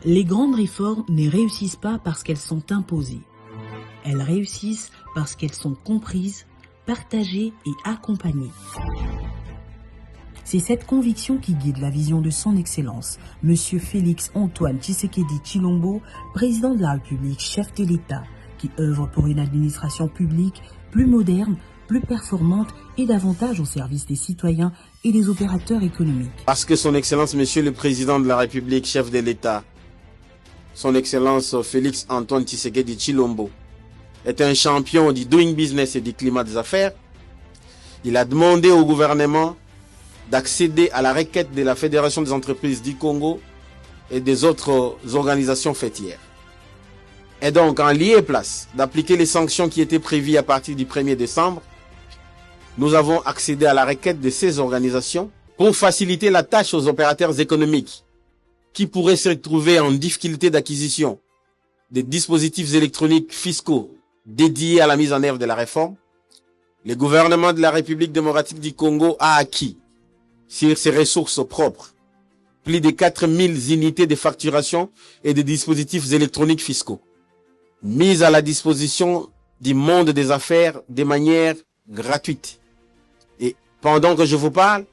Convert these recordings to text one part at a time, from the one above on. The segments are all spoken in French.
Les grandes réformes ne réussissent pas parce qu'elles sont imposées. Elles réussissent parce qu'elles sont comprises, partagées et accompagnées. C'est cette conviction qui guide la vision de son Excellence, M. Félix Antoine Tshisekedi Tshilombo, président de la République, chef de l'État, qui œuvre pour une administration publique plus moderne, plus performante et davantage au service des citoyens et des opérateurs économiques. Parce que son Excellence, Monsieur le Président de la République, chef de l'État, son Excellence Félix Antoine Tshisekedi Tshilombo, est un champion du doing business et du climat des affaires, il a demandé au gouvernement d'accéder à la requête de la Fédération des entreprises du Congo et des autres organisations fêtières. Et donc, en lieu et place d'appliquer les sanctions qui étaient prévues à partir du 1er décembre, nous avons accédé à la requête de ces organisations pour faciliter la tâche aux opérateurs économiques qui pourraient se retrouver en difficulté d'acquisition des dispositifs électroniques fiscaux dédiés à la mise en œuvre de la réforme. Le gouvernement de la République démocratique du Congo a acquis sur ses ressources propres plus de 4000 unités de facturation et de dispositifs électroniques fiscaux mis à la disposition du monde des affaires de manière gratuite. Et pendant que je vous parle,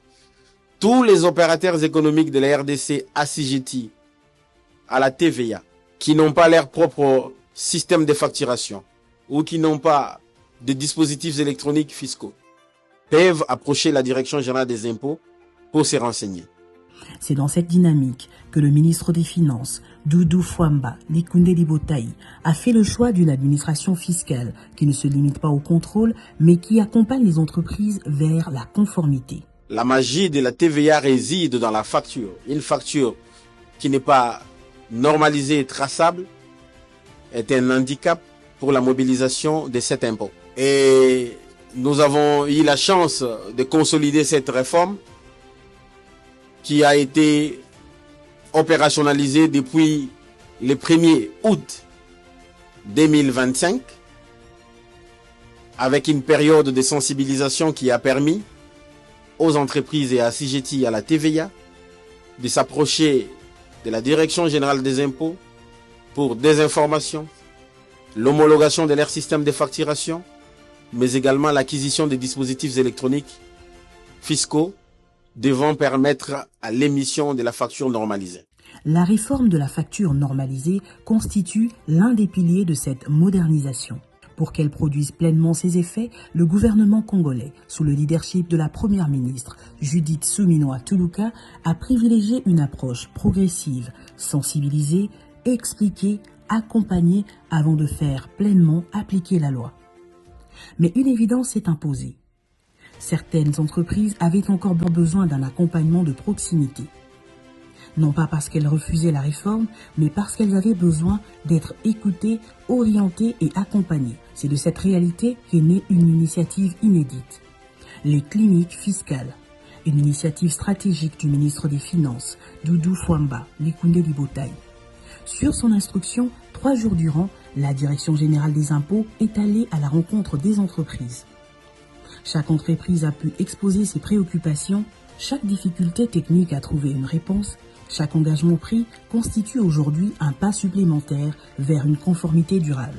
tous les opérateurs économiques de la RDC assujettis à la TVA, qui n'ont pas leur propre système de facturation ou qui n'ont pas de dispositifs électroniques fiscaux, peuvent approcher la Direction générale des impôts pour se renseigner. C'est dans cette dynamique que le ministre des Finances, Doudou Fwamba Likunde Libotaï, a fait le choix d'une administration fiscale qui ne se limite pas au contrôle, mais qui accompagne les entreprises vers la conformité. La magie de la TVA réside dans la facture. Une facture qui n'est pas normalisée et traçable est un handicap pour la mobilisation de cet impôt. Et nous avons eu la chance de consolider cette réforme qui a été opérationnalisée depuis le 1er août 2025 avec une période de sensibilisation qui a permis aux entreprises et assujettis à la TVA de s'approcher de la Direction générale des impôts pour des informations, l'homologation de leur système de facturation, mais également l'acquisition des dispositifs électroniques fiscaux devant permettre à l'émission de la facture normalisée. La réforme de la facture normalisée constitue l'un des piliers de cette modernisation. Pour qu'elle produise pleinement ses effets, le gouvernement congolais, sous le leadership de la première ministre Judith Suminwa Tuluka, a privilégié une approche progressive, sensibilisée, expliquée, accompagnée avant de faire pleinement appliquer la loi. Mais une évidence s'est imposée. Certaines entreprises avaient encore besoin d'un accompagnement de proximité. Non pas parce qu'elles refusaient la réforme, mais parce qu'elles avaient besoin d'être écoutées, orientées et accompagnées. C'est de cette réalité qu'est née une initiative inédite. Les cliniques fiscales. Une initiative stratégique du ministre des Finances, Doudou Fwamba Likunde Libotaï. Sur son instruction, 3 jours durant, la Direction générale des impôts est allée à la rencontre des entreprises. Chaque entreprise a pu exposer ses préoccupations, chaque difficulté technique a trouvé une réponse, chaque engagement pris constitue aujourd'hui un pas supplémentaire vers une conformité durable.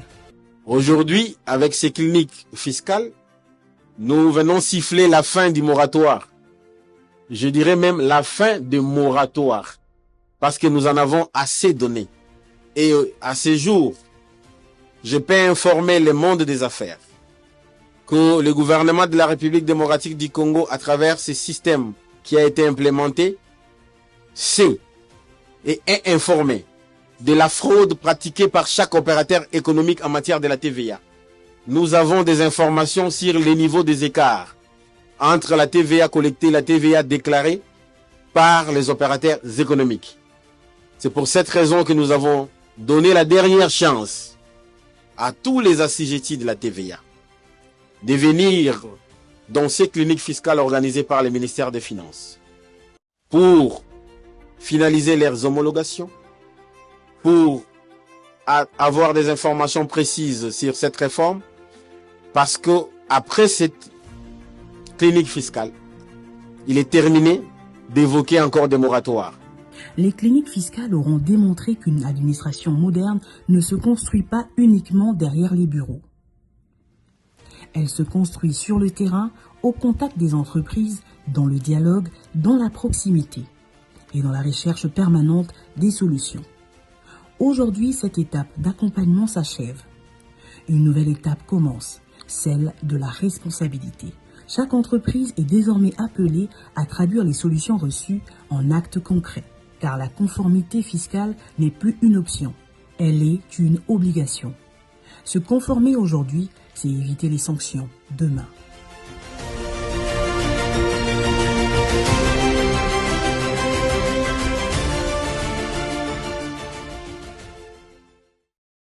Aujourd'hui, avec ces cliniques fiscales, nous venons siffler la fin du moratoire. Je dirais même la fin du moratoire, parce que nous en avons assez donné. Et à ce jour, je peux informer le monde des affaires que le gouvernement de la République démocratique du Congo, à travers ce système qui a été implémenté, sait et est informé de la fraude pratiquée par chaque opérateur économique en matière de la TVA. Nous avons des informations sur les niveaux des écarts entre la TVA collectée et la TVA déclarée par les opérateurs économiques. C'est pour cette raison que nous avons donné la dernière chance à tous les assujettis de la TVA de venir dans ces cliniques fiscales organisées par le ministère des Finances pour finaliser leurs homologations, pour avoir des informations précises sur cette réforme, parce que après cette clinique fiscale, il est terminé d'évoquer encore des moratoires. Les cliniques fiscales auront démontré qu'une administration moderne ne se construit pas uniquement derrière les bureaux. Elle se construit sur le terrain, au contact des entreprises, dans le dialogue, dans la proximité et dans la recherche permanente des solutions. Aujourd'hui, cette étape d'accompagnement s'achève. Une nouvelle étape commence, celle de la responsabilité. Chaque entreprise est désormais appelée à traduire les solutions reçues en actes concrets, car la conformité fiscale n'est plus une option, elle est une obligation. Se conformer aujourd'hui, c'est éviter les sanctions demain.